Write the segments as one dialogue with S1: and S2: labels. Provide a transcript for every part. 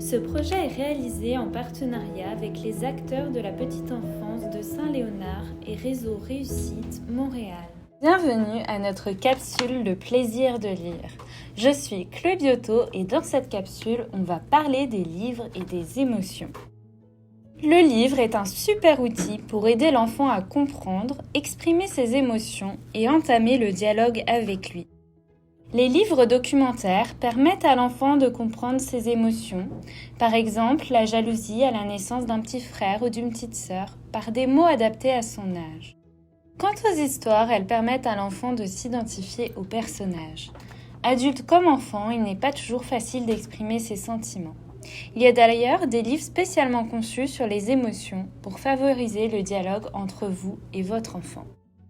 S1: Ce projet est réalisé en partenariat avec les acteurs de la petite enfance de Saint-Léonard et Réseau Réussite Montréal. Bienvenue à notre capsule Le plaisir de lire. Je suis Chloé Biotto et dans cette capsule, on va parler des livres et des émotions. Le livre est un super outil pour aider l'enfant à comprendre, exprimer ses émotions et entamer le dialogue avec lui. Les livres documentaires permettent à l'enfant de comprendre ses émotions, par exemple la jalousie à la naissance d'un petit frère ou d'une petite sœur, par des mots adaptés à son âge. Quant aux histoires, elles permettent à l'enfant de s'identifier aux personnages. Adulte comme enfant, il n'est pas toujours facile d'exprimer ses sentiments. Il y a d'ailleurs des livres spécialement conçus sur les émotions pour favoriser le dialogue entre vous et votre enfant.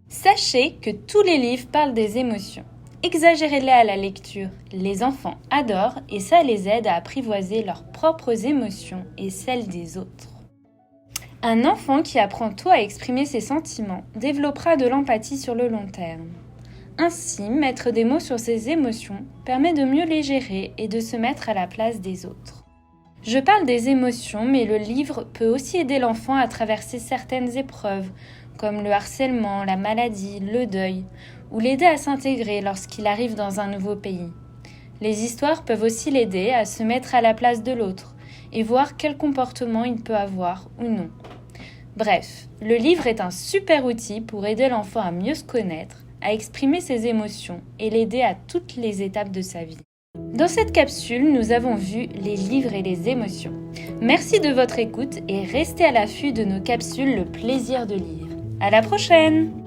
S1: Sachez que tous les livres parlent des émotions. Exagérez-les à la lecture, les enfants adorent et ça les aide à apprivoiser leurs propres émotions et celles des autres. Un enfant qui apprend tôt à exprimer ses sentiments développera de l'empathie sur le long terme. Ainsi, mettre des mots sur ses émotions permet de mieux les gérer et de se mettre à la place des autres. Je parle des émotions, mais le livre peut aussi aider l'enfant à traverser certaines épreuves, comme le harcèlement, la maladie, le deuil, ou l'aider à s'intégrer lorsqu'il arrive dans un nouveau pays. Les histoires peuvent aussi l'aider à se mettre à la place de l'autre et voir quel comportement il peut avoir ou non. Bref, le livre est un super outil pour aider l'enfant à mieux se connaître, à exprimer ses émotions et l'aider à toutes les étapes de sa vie. Dans cette capsule, nous avons vu les livres et les émotions. Merci de votre écoute et restez à l'affût de nos capsules Le plaisir de lire. À la prochaine!